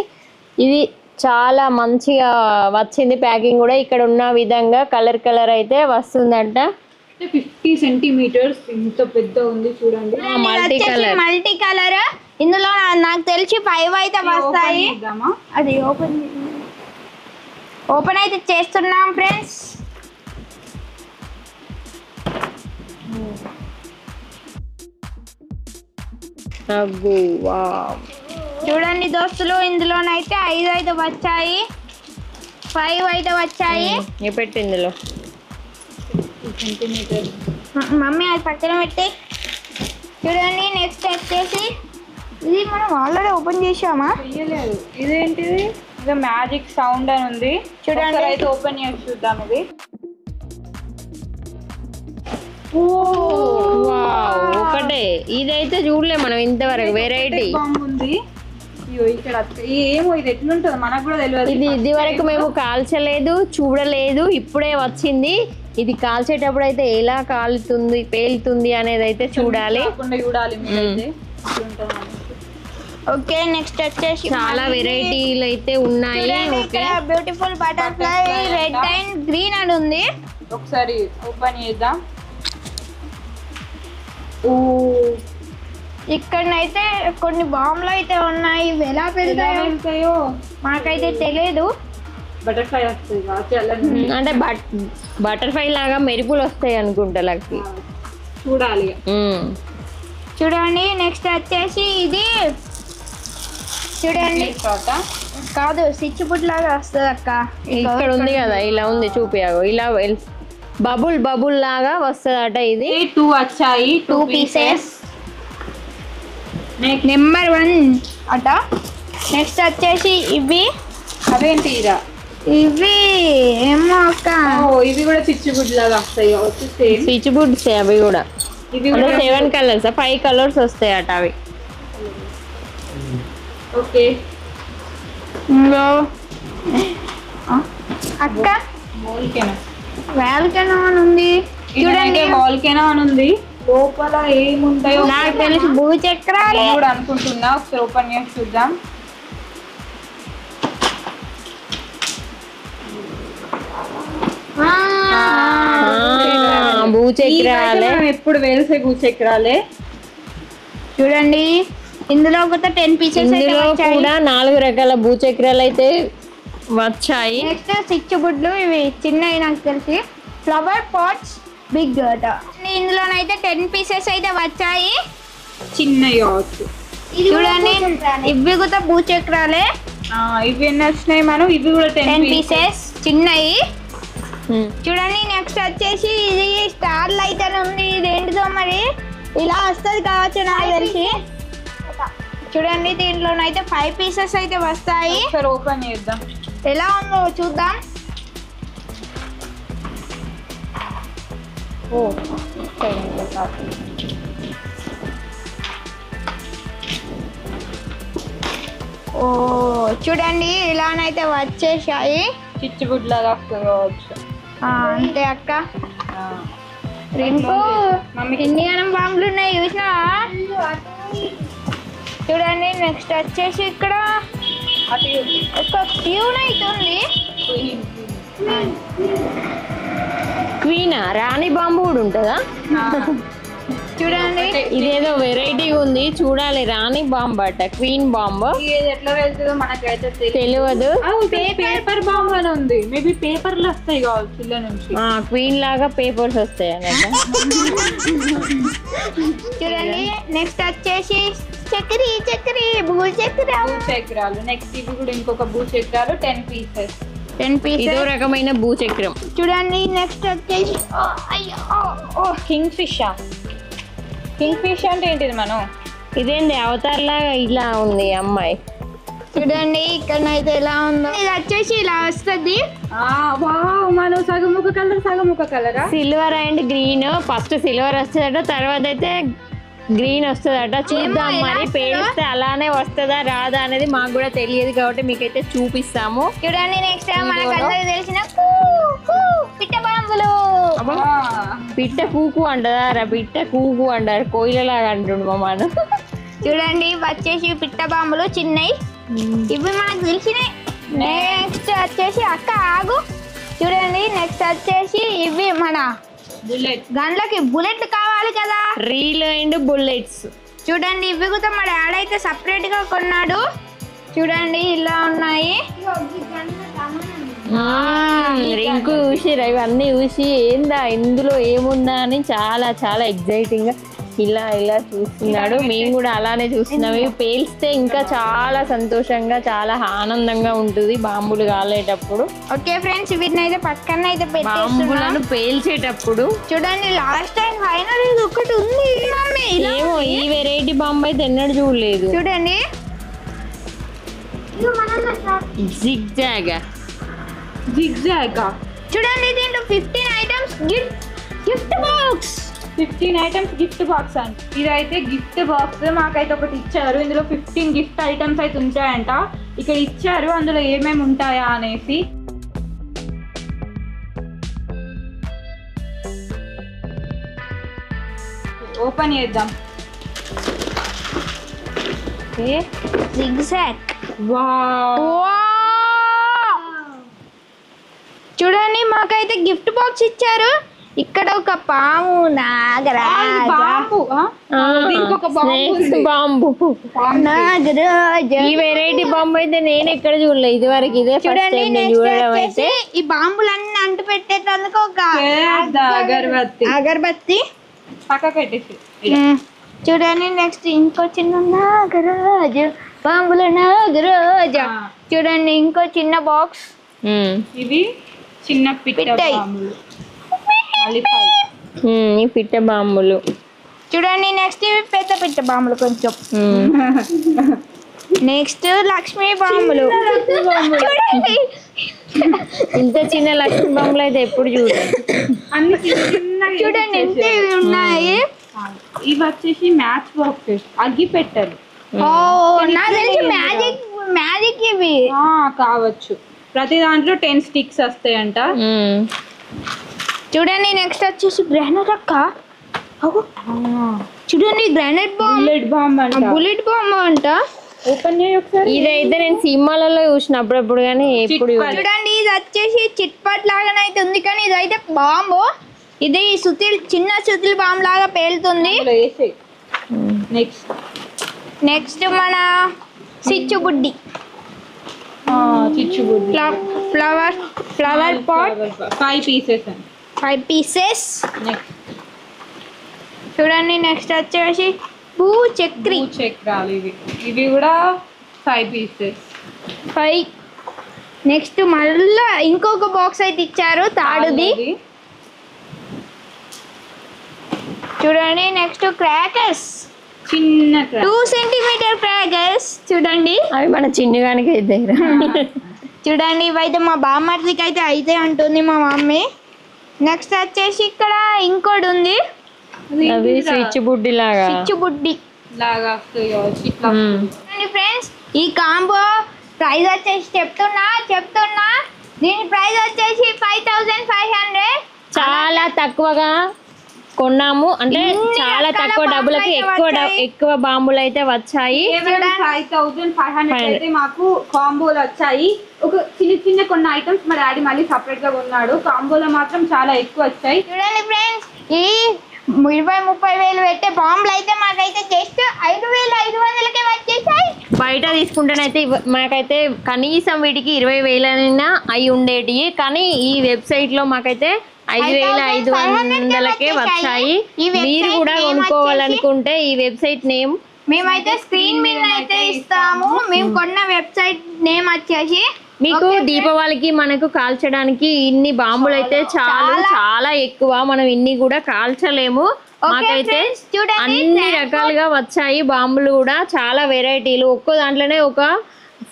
ఇది చాలా మంచిగా వచ్చింది ప్యాకింగ్ కూడా. ఇక్కడ ఉన్న విధంగా కలర్ అయితే వస్తుందంట. 50 సెంటీమీటర్స్ ఇంత పెద్ద ఉంది చూడండి. Multi colour. ఇందులో నాకు తెలిసి 5 అయితే వస్తాయి. అది ఓపెన్ అయితే చేస్తున్నాం ఫ్రెండ్స్. అబ్బో వావ్. చూడండి దోస్తులు, ఇందులోనైతే 5 అయితే వచ్చాయి, 5 అయితే వచ్చాయి. ఇక పెట్టు ఇందులో. మమ్మీ అది పక్కన పెట్టి. చూడండి నెక్స్ట్ వచ్చేసి ఇది మనం ఆల్రెడీ ఓపెన్ చేసామా? చెయ్యలేదు. ఇదేంటిది? ఇది మ్యాజిక్ సౌండ్ అని ఉంది. చూడండి. ఒకసారి అయితే ఓపెన్ చేసి చూద్దాం. ఇది వావ్, ఒకటే. ఇదైతే చూడలే మనం ఇంతవరకు. వెరైటీ బాంబు ఉంది. అయ్యో ఇక్కడ ఏమో ఇది ఎట్లుంటుంది మనకు కూడా తెలియదు. ఇది వరకు మేము కాల్చలేదు, చూడలేదు, ఇప్పుడే వచ్చింది. ఇది కాల్చేటప్పుడు అయితే ఎలా కాలుతుంది, పేలుతుంది అనేది అయితే చూడాలి. చూడాలి మీరైతే ఎట్లుంటుంది అని. ఓకే నెక్స్ట్ వచ్చేసి చాలా వెరైటీలు అయితే ఉన్నాయి. Okay, beautiful butterfly red and green అని ఉంది. ఒకసారి ఓపెన్ చేద్దాం. ఇక్కడనైతే కొన్ని బాంబులు అయితే ఉన్నాయి. ఇవి ఎలా పెడతాయో మాకైతే తెలియదు. బటర్ఫ్లై వస్తుంది అంటే బటర్ఫ్లై లాగా మెరుపులు వస్తాయి అనుకుంటా లక్కి. చూడాలి. చూడండి నెక్స్ట్ వచ్చేసి ఇది చూడండి కాదు స్విచ్ బుడ్ లాగా వస్తుంది అక్క. ఇక్కడ ఉంది కదా, ఇలా ఉంది చూపియాగో. ఇలా బబుల్ లాగా వస్తుందట. ఇది 2 వచ్చాయి, 2 పీసెస్. నెంబర్ 1 అట. నెక్స్ట్ వచ్చేసి ఇవి. అవేంటి ఇరా? ఇవి ఏమో అక్క. ఇవి కూడా చిచ్చుబుడ్డి లాగా వస్తాయి. సేమ్ స్విచ్ బుడ్స్ అవి కూడా. ఇవి 7 కలర్స్ 5 కలర్స్ వస్తాయి అట అవి. ఓకే అక్క వాల్కెనో. వాల్కెనో అని ఉంది. చూడండి వాల్కెనో అని ఉంది. లోపల ఏముంటాయో నాకు తెలిసి భూచక్రాలు కూడా అనుకుంటున్నా. ఒకసారి ఓపెన్ చేసి చూద్దాం. భూచక్రాలే. ఎప్పుడు వేసే భూచక్రాలే. చూడండి ఇందులో ఒక 10 పీసెస్ ఇందులో కూడా 4 రకాల భూచక్రాలు అయితే వచ్చాయి. నెక్స్ట్ స్విచ్ బుడ్లు. ఇవి చిన్నవి నాకు తెలిసి ఫ్లవర్ పాట్స్ బిగ్ అట. ఇందులోనైతే 10 పీసెస్ అయితే వచ్చాయి. చిన్నవి కావచ్చు. చూడండి ఇవి కూడా భూచక్రాలే. ఇవి ఎన్ని వచ్చినాయి మనం? ఇవి కూడా 10 పీసెస్ చిన్నవి. చూడండి నెక్స్ట్ వచ్చేసి ఇది స్టార్ లైట్ అని ఉంది. ఇది ఏంటిదో మరి ఇలా వస్తుంది కావచ్చు నాకు తెలిసి. చూడండి దీంట్లోనైతే 5 పీసెస్ అయితే వస్తాయి. ఒకసారి ఓపెన్ చేద్దాం. ఎలా ఉందో చూద్దాం. ఓ చూడండి ఇలానైతే వచ్చేసాయి. చిచ్చుబుడ్డి లాగా వస్తుంది కావచ్చు. అంతే అక్క. రింకు ఎన్ని గణం బాంబులు ఉన్నాయి చూసినా. చూడండి నెక్స్ట్ వచ్చేసి ఇక్కడ ఒక ట్యూన్ అయితే ఉంది. క్వీనా, రాణి బాంబు కూడా ఉంటుందా? చూడండి ఇదేదో వెరైటీ ఉంది, చూడాలి. రాణి బాంబు అట, క్వీన్ బాంబు. ఇది ఎట్లా వెళ్తుందో మనకైతే తెలియదు. పేపర్ బాంబు అని ఉంది. మేబీ పేపర్లు వస్తాయి కావచ్చు ఇళ్ళ నుంచి. క్వీన్ లాగా పేపర్స్ వస్తాయి అన్నట్టు. చూడండి నెక్స్ట్ వచ్చేసి చక్రీ భూచక్రాలు. నెక్స్ట్ ఇవి కూడా ఇంకొక భూచక్రాలు 10 పీసెస్. 10 పీసెస్. ఇదో రకమైన భూచక్రం. చూడండి నెక్స్ట్ వచ్చేసి కింగ్ ఫిష్. కింగ్ ఫిష్ అంటే ఏంటిది మనం? ఇదేంటి అవతార్ లాగా ఇలా ఉంది అమ్మాయి. చూడండి ఇక్కడనైతే ఎలా ఉందో. ఇది వచ్చేసి ఇలా వస్తుంది. మనం సగం ఒక కలర్ సగం ఒక కలరా? Silver and green. First silver వస్తుందట, తర్వాత అయితే గ్రీన్ వస్తుందట. చూద్దాం మరి పేలిస్తే అలానే వస్తుందా రాదా అనేది మాకు కూడా తెలియదు కాబట్టి మీకైతే చూపిస్తాము. చూడండి నెక్స్ట్ మనకు అందరికి తెలిసిన పిట్ట బాంబులు. పిట్ట కూకు అంటారా? పిట్ట కూకు అంటారు, కోయిలలాగా అంటుండు మామాను. చూడండి వచ్చేసి పిట్ట బాంబులు చిన్నవి. ఇవి మనకు తెలిసినాయి. నెక్స్ట్ వచ్చేసి అక్క ఆగు. చూడండి నెక్స్ట్ వచ్చేసి ఇవి మన బుల్లెట్. గన్లకి బుల్లెట్లు కావాలి కదా, రీల్ అండ్ బుల్లెట్స్. చూడండి ఇవి కూడా మా డాడీ అయితే సపరేట్ గా కొన్నాడు. చూడండి ఇలా ఉన్నాయి. రింకు చూసి ఇవన్నీ చూసి ఏందా ఇందులో ఏముందా అని చాలా చాలా ఎగ్జైటింగ్ గా ఇలా ఇలా చూస్తున్నాడు, మేము కూడా అలానే చూస్తున్నాం. ఇవి పేల్స్తే ఇంకా చాలా సంతోషంగా చాలా ఆనందంగా ఉంటుంది బాంబులు కాలేటప్పుడు. ఓకే ఫ్రెండ్స్, వీటిని అయితే పక్కన అయితే బాంబులను పేల్చేటప్పుడు చూడండి. లాస్ట్ టైం ఫైనల్ ఇది ఒకటి ఉంది మమ్మీ. ఏమో ఈ వెరైటీ బాంబు అయితే ఎన్నడూ చూడలేదు. చూడండి, జిగ్జాగ్ చూడండి దీంట్లో 15 items gift box. 15 items gift box అంట. ఇదైతే గిఫ్ట్ బాక్స్ మాకైతే ఒకటి ఇచ్చారు. ఇందులో 15 గిఫ్ట్ ఐటమ్స్ అయితే ఉంటాయంట. ఇక్కడ ఇచ్చారు అందులో ఏమేమి ఉంటాయా అనేసి. ఓపెన్ చేద్దాం. జిగ్జాగ్. వావ్, చూడండి మాకైతే గిఫ్ట్ బాక్స్ ఇచ్చారు. ఇక్కడ ఒక పాము నాగరాజ, బాంబు. ఇంకొక బాంబు. నాగరాజ. ఈ వెరైటీ బాంబు అయితే నేను ఎక్కడ చూడలేదు ఇది వరకు. ఇదే చూడండి, నెక్స్ట్ చూడడం వచ్చేసి అయితే ఈ బాంబులన్నీ అంటు పెట్టేటందుకు ఒక అగరబత్తి అగరబత్తి పక్కకు పెట్టేసి. చూడండి, నెక్స్ట్ ఇంకో చిన్న నాగరాజు, బాంబుల నాగరాజ. చూడండి ఇంకో చిన్న బాక్స్. ఇవి చిన్న పిట్టయి. బాంబులు. ఈ పిట్ట బాంబులు. చూడండి నెక్స్ట్ ఇవి పెద్ద పిట్ట బాంబులు కొంచెం. నెక్స్ట్ లక్ష్మీ బాంబులు. చూడండి ఇంత చిన్న లక్ష్మీ బాంబులు అయితే ఎప్పుడు చూడలేదు. అన్ని చిన్న చూడండి ఎంత ఇవి ఉన్నాయి. ఇవి వచ్చేసి మ్యాచ్ బాక్సెస్, అగ్గి పెట్టలు. ఓ నాకు తెలిసి మ్యాజిక్ ఇవి కావచ్చు. ప్రతి దాంట్లో 10 స్టిక్స్ వస్తాయంట. చూడండి నెక్స్ట్ వచ్చేసి గ్రానైట్ అక్క. చూడండి గ్రానైట్ బాంబ్, బుల్లెట్ బాంబ్ అంట. బుల్లెట్ బాంబ్ అంట. ఓపెన్ చేయి ఒకసారి. ఇదైతే నేను సినిమాలలో చూసిన అప్పుడప్పుడు కానీ ఎప్పుడు చూడండి ఇది వచ్చేసి చిట్పట్ లాగానైతే ఉంది, కానీ ఇదైతే బాంబు. ఇది చిన్న సుతిల్ బాంబ్ లాగా పేలుతుంది. నెక్స్ట్ మన చిచ్చుబుడ్డి, చిచ్చుబుడ్డి, flower pot 5 pieces. 5 pieces. Next చూడండి నెక్స్ట్ వచ్చేసి భూచక్రి చక్రాలు. ఇవి కూడా 5 పీసెస్. 5. నెక్స్ట్ మళ్ళా ఇంకొక బాక్స్ అయితే ఇచ్చారు తాడుది. చూడండి నెక్స్ట్ క్రాకర్స్, చిన్న 2 సెంటీమీటర్ క్రాకర్స్. చూడండి అవి మన చిన్నగానికి అయితే చూడండి ఇవైతే మా బామ్మర్దికి అయితే అంటుంది మా మమ్మీ. నెక్స్ట్ వచ్చేసి ఇక్కడ ఇంకోటి ఉంది, అవి స్విచ్ బుడ్డి లాగా. స్విచ్ బుడ్డి లాగా ఫ్రెండ్స్. ఈ కాంబో ప్రైస్ వచ్చేసి చెప్తున్నా దీని ప్రైస్ వచ్చేసి 5500. చాలా తక్కువగా కొన్నాము, అంటే చాలా తక్కువ డబ్బులకి ఎక్కువ బాంబులు అయితే వచ్చాయి. 5500 అయితే మాకు కాంబోలు వచ్చాయి. ఒక చిన్న కొన్ని ఐటమ్స్ మా డాడీ మళ్ళీ సపరేట్ గా కొన్నాడు. కాంబోలో మాత్రం చాలా ఎక్కువ వచ్చాయి. చూడండి ఫ్రెండ్స్, ఈ 20-30 వేలు పెట్టే బాంబులు అయితే మాకైతే జస్ట్ 5500కే వచ్చేసాయి. బయట తీసుకుంటేనైతే మాకైతే కనీసం వీటికి 20,000 అయి ఉండేటివి, కానీ ఈ వెబ్సైట్ లో మాకైతే 5,500కే వచ్చాయి. మీరు కూడా కొనుక్కోవాలనుకుంటే ఈ వెబ్సైట్ నేమ్ మేమైతే స్క్రీన్ మీద అయితే ఇస్తాము. మేము కొన్న వెబ్సైట్ నేమ్ వచ్చేసి మీకు దీపావళికి మనకు కాల్చడానికి ఇన్ని బాంబులు అయితే చాలా ఎక్కువ, మనం ఇన్ని కూడా కాల్చలేము. మాకైతే అన్ని రకాలుగా వచ్చాయి బాంబులు కూడా, చాలా వెరైటీలు. ఒక్కో దాంట్లోనే ఒక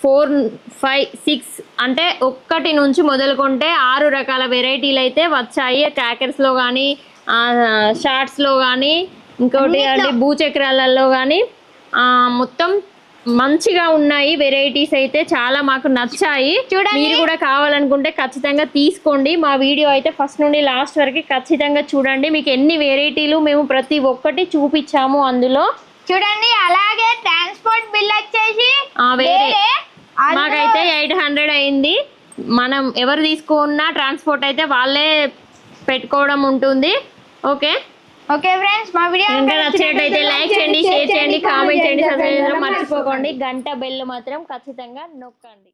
4, 5, 6 అంటే 1 నుంచి మొదలుకుంటే 6 రకాల వెరైటీలు అయితే వచ్చాయి. క్రాకర్స్లో కానీ, షార్ట్స్లో కానీ, ఇంకోటి అంటే భూచక్రాలలో కానీ మొత్తం మంచిగా ఉన్నాయి వెరైటీస్ అయితే, చాలా మాకు నచ్చాయి. మీరు కూడా కావాలనుకుంటే ఖచ్చితంగా తీసుకోండి. మా వీడియో అయితే ఫస్ట్ నుండి లాస్ట్ వరకు ఖచ్చితంగా చూడండి. మీకు ఎన్ని వెరైటీలు మేము ప్రతి ఒక్కటి చూపించాము అందులో. చూడండి అలాగే ట్రాన్స్పోర్ట్ బిల్ వచ్చేసి మాకైతే 800 అయింది. మనం ఎవరు తీసుకున్నా ట్రాన్స్పోర్ట్ అయితే వాళ్ళే పెట్టుకోవడం ఉంటుంది. ఓకే ఫ్రెండ్స్, మా వీడియో నచ్చినట్టయితే లైక్ చేయండి, షేర్ చేయండి, కామెంట్ చేయండి, సబ్స్క్రైబ్ చేయడం మర్చిపోకండి. గంట బెల్ మాత్రం ఖచ్చితంగా నొక్కండి.